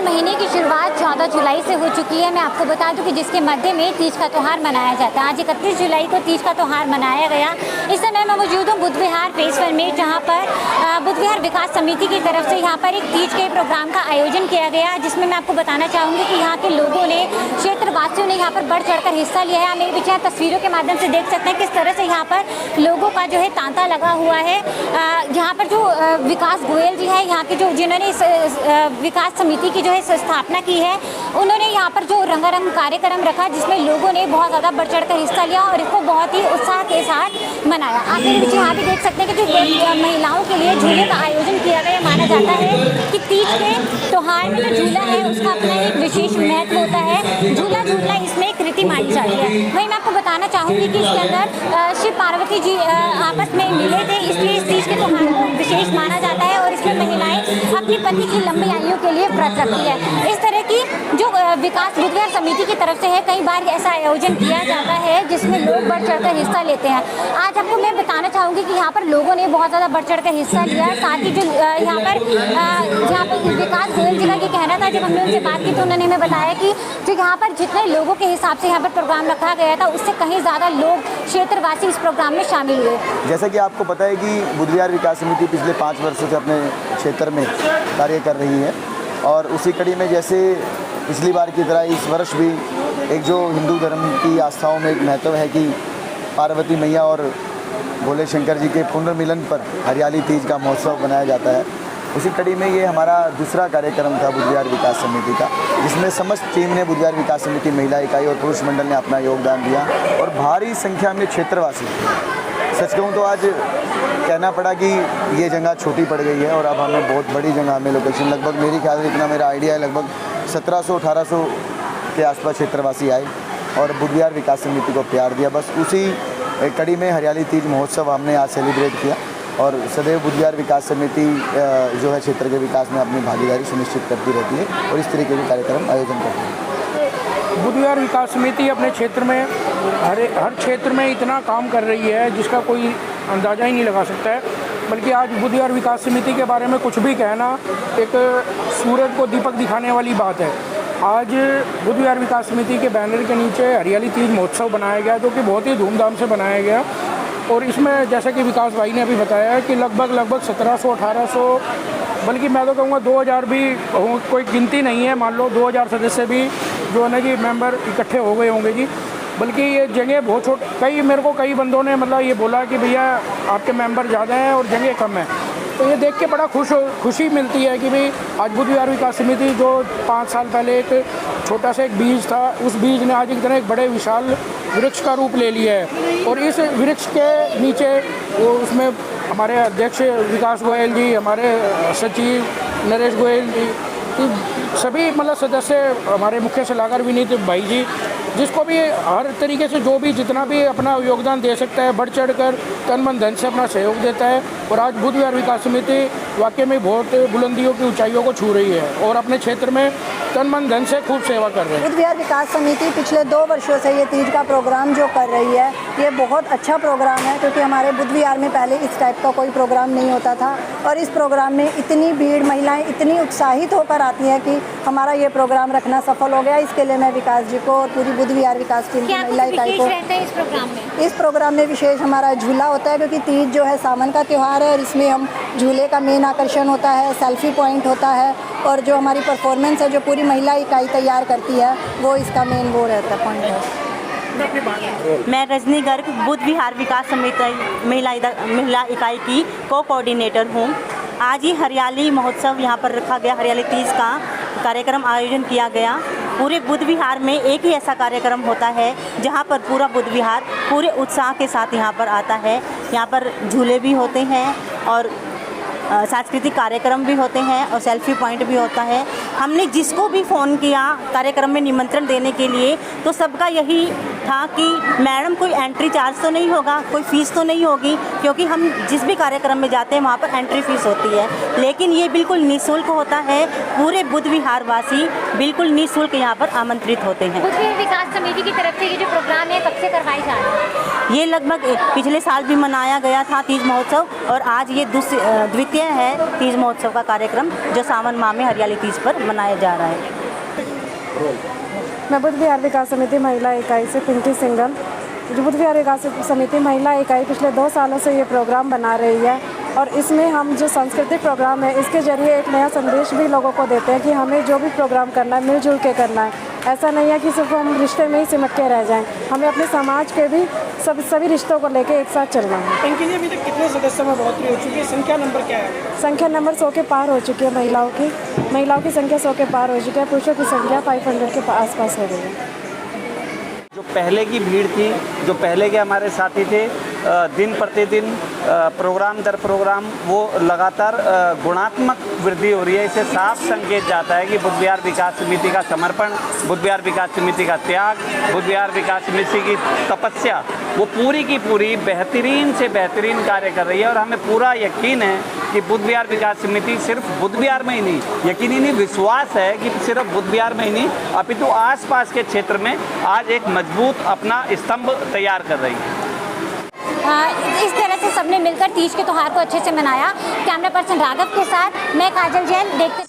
सावन महीने की शुरुआत 14 जुलाई से हो चुकी है। मैं आपको बता दूं कि जिसके मध्य में तीज का त्यौहार मनाया जाता है। आज 31 जुलाई को तीज का त्यौहार मनाया गया। इस समय मैं मौजूद हूँ बुद्ध विहार फेज 1 में, जहाँ पर बुद्ध विहार विकास समिति की तरफ से यहाँ पर एक तीज के प्रोग्राम का आयोजन किया गया, जिसमें मैं आपको बताना चाहूँगी कि यहाँ के लोगों ने, क्षेत्रवासियों ने यहाँ पर बढ़ चढ़कर हिस्सा लिया है। आप मेरे पीछे तस्वीरों के माध्यम से देख सकते हैं किस तरह से यहाँ पर लोगों का जो है तांता लगा हुआ है। यहाँ पर जो विकास गोयल जी है, यहाँ के जो जिन्होंने इस विकास समिति की जो है स्थापना की है, उन्होंने यहाँ पर जो रंगारंग कार्यक्रम रखा, जिसमें लोगों ने बहुत ज़्यादा बढ़ चढ़ कर हिस्सा लिया और इसको बहुत ही उत्साह के साथ मनाया। आप मेरे पीछे यहाँ भी देख सकते हैं कि जो महिलाओं के लिए झूले का आयोजन किया गया। माना जाता है कि तीज के त्यौहार में जो झूला है उसका अपना एक विशेष महत्व होता है। झूला झूलना इसमें एक रीति मानी जाती है। वहीं मैं आपको बताना चाहूँगी कि इसके अंदर शिव पार्वती जी आपस में मिले थे, इसलिए इस तीज के त्यौहार को विशेष माना जाता है और इसमें महिलाएं अपनी पति की लंबी आयु के लिए व्रत रखती है। इस तरह की जो विकास बुद्ध विहार समिति की तरफ से है, कई बार ऐसा आयोजन किया जाता है जिसमें लोग बढ़ चढ़कर हिस्सा लेते हैं। आज आपको मैं बताना चाहूँगी कि यहाँ पर लोगों ने बहुत ज़्यादा बढ़ चढ़कर हिस्सा लिया। साथ ही जो यहाँ पर विकास गोयल जी का ये कहना था, जब हमने उनसे बात की तो उन्होंने हमें बताया कि जो यहाँ पर जितने लोगों के हिसाब से यहाँ पर प्रोग्राम रखा गया था, उससे कहीं ज़्यादा लोग क्षेत्रवासी इस प्रोग्राम में शामिल हुए। जैसा कि आपको पता है कि बुद्ध विहार विकास समिति पिछले 5 वर्षों से अपने क्षेत्र में कार्य कर रही है और उसी कड़ी में जैसे पिछली बार की तरह इस वर्ष भी एक जो हिंदू धर्म की आस्थाओं में एक महत्व है कि पार्वती मैया और भोले शंकर जी के पुनर्मिलन पर हरियाली तीज का महोत्सव बनाया जाता है। उसी कड़ी में ये हमारा दूसरा कार्यक्रम था बुद्ध विहार विकास समिति का, जिसमें समस्त टीम ने बुद्ध विहार विकास समिति महिला इकाई और पुरुष मंडल ने अपना योगदान दिया और भारी संख्या में क्षेत्रवासी, सच कहूँ तो आज कहना पड़ा कि ये जगह छोटी पड़ गई है और अब हमें बहुत बड़ी जगह में लोकेशन, लगभग मेरी ख्याल से इतना मेरा आइडिया है, लगभग 1700-1800 के आसपास क्षेत्रवासी आए और बुद्ध विहार विकास समिति को प्यार दिया। बस उसी कड़ी में हरियाली तीज महोत्सव हमने आज सेलिब्रेट किया और सदैव बुद्ध विहार विकास समिति जो है क्षेत्र के विकास में अपनी भागीदारी सुनिश्चित करती रहती है और इस तरीके के कार्यक्रम आयोजन करती है। बुद्ध विहार विकास समिति अपने क्षेत्र में हर क्षेत्र में इतना काम कर रही है जिसका कोई अंदाज़ा ही नहीं लगा सकता है। बल्कि आज बुद्ध विहार विकास समिति के बारे में कुछ भी कहना एक सूरज को दीपक दिखाने वाली बात है। आज बुद्ध विहार विकास समिति के बैनर के नीचे हरियाली तीज महोत्सव बनाया गया, जो कि बहुत ही धूमधाम से बनाया गया और इसमें जैसा कि विकास भाई ने अभी बताया कि लगभग 1700-1800, बल्कि मैं तो कहूँगा 2000 भी कोई गिनती नहीं है, मान लो 2000 सदस्य भी जो है ना जी मेंबर इकट्ठे हो गए होंगे जी। बल्कि ये जगह बहुत छोटी, मेरे को कई बंदों ने मतलब ये बोला कि भैया आपके मेंबर ज़्यादा हैं और जगह कम है, तो ये देख के बड़ा खुशी मिलती है कि भाई आज बुद्ध विहार विकास समिति जो 5 साल पहले एक छोटा सा एक बीज था, उस बीज ने आज एक बड़े विशाल वृक्ष का रूप ले लिया है और इस वृक्ष के नीचे वो उसमें हमारे अध्यक्ष विकास गोयल जी, हमारे सचिव नरेश गोयल जी, सभी मतलब सदस्य, हमारे मुख्य सलाहकार विनीत भाई जी, जिसको भी हर तरीके से जो भी जितना भी अपना योगदान दे सकता है, बढ़ चढ़ कर तन मन धन से अपना सहयोग देता है और आज बुद्ध विहार विकास समिति वाकई में बहुत बुलंदियों की ऊंचाइयों को छू रही है और अपने क्षेत्र में तन मन धन से खूब सेवा कर रहे हैं। बुद्ध विहार विकास समिति पिछले 2 वर्षों से ये तीज का प्रोग्राम जो कर रही है, ये बहुत अच्छा प्रोग्राम है, क्योंकि हमारे बुद्ध विहार में पहले इस टाइप का कोई प्रोग्राम नहीं होता था और इस प्रोग्राम में इतनी भीड़, महिलाएं इतनी उत्साहित होकर आती हैं कि हमारा ये प्रोग्राम रखना सफल हो गया। इसके लिए मैं विकास जी को और पूरी बुद्ध विहार विकास टीम की महिला इकाई को, इस प्रोग्राम में विशेष हमारा झूला होता है, क्योंकि तीज जो है सावन का त्यौहार है और इसमें हम झूले का मेन आकर्षण होता है, सेल्फी पॉइंट होता है और जो हमारी परफॉर्मेंस है जो पूरी महिला इकाई तैयार करती है वो इसका मेन वो रहता है, पॉइंट है। मैं रजनी गर्ग बुद्ध विहार विकास समिति महिला इकाई की कोऑर्डिनेटर हूँ। आज ही हरियाली महोत्सव यहाँ पर रखा गया, हरियाली तीज का कार्यक्रम आयोजन किया गया। पूरे बुद्ध विहार में एक ही ऐसा कार्यक्रम होता है जहाँ पर पूरा बुद्ध विहार पूरे उत्साह के साथ यहाँ पर आता है। यहाँ पर झूले भी होते हैं और सांस्कृतिक कार्यक्रम भी होते हैं और सेल्फी पॉइंट भी होता है। हमने जिसको भी फ़ोन किया कार्यक्रम में निमंत्रण देने के लिए, तो सबका यही था कि मैडम कोई एंट्री चार्ज तो नहीं होगा, कोई फ़ीस तो नहीं होगी, क्योंकि हम जिस भी कार्यक्रम में जाते हैं वहाँ पर एंट्री फ़ीस होती है, लेकिन ये बिल्कुल निःशुल्क होता है। पूरे बुद्ध विहार वासी बिल्कुल निःशुल्क यहाँ पर आमंत्रित होते हैं। बुद्ध विहार विकास समिति की तरफ से ये जो प्रोग्राम है कब से करवाए जा रहे हैं? ये लगभग पिछले साल भी मनाया गया था तीज महोत्सव और आज ये द्वितीय है तीज महोत्सव का कार्यक्रम जो सावन माह में हरियाली तीज पर मनाया जा रहा है। मैं बुद्ध विहार विकास समिति महिला इकाई से पिंकी सिंघल। जो बुद्ध विहार विकास समिति महिला इकाई पिछले 2 सालों से ये प्रोग्राम बना रही है और इसमें हम जो सांस्कृतिक प्रोग्राम है इसके जरिए एक नया संदेश भी लोगों को देते हैं कि हमें जो भी प्रोग्राम करना है मिलजुल के करना है। ऐसा नहीं है कि सिर्फ हम रिश्ते में ही सिमट के रह जाएं, हमें अपने समाज के भी सभी रिश्तों को लेकर एक साथ चलना है। पिंकी जी, अभी तक कितने सदस्यों में बढ़ोतरी हो चुकी है? संख्या नंबर क्या है? संख्या नंबर 100 के पार हो चुकी है। महिलाओं की संख्या 100 के पार हो चुकी है। पुरुषों की संख्या 500 के आसपास हो गई है। जो पहले की भीड़ थी, जो पहले के हमारे साथी थे, दिन प्रतिदिन प्रोग्राम दर प्रोग्राम वो लगातार गुणात्मक वृद्धि हो रही है। इससे साफ संकेत जाता है कि बुद्ध विहार विकास समिति का समर्पण, बुद्ध विहार विकास समिति का त्याग, बुद्ध विहार विकास समिति की तपस्या वो पूरी की पूरी बेहतरीन से बेहतरीन कार्य कर रही है। और हमें पूरा यकीन है कि बुद्ध विहार विकास समिति सिर्फ बुद्ध विहार में ही नहीं, यकीन ही नहीं, विश्वास है कि सिर्फ बुद्ध विहार में ही नहीं अपितु आसपास के क्षेत्र में आज एक मजबूत अपना स्तंभ तैयार कर रही है। इस तरह से सबने मिलकर तीज के त्यौहार को अच्छे से मनाया। कैमरा पर्सन राघव के साथ मैं काजल जैन, देखते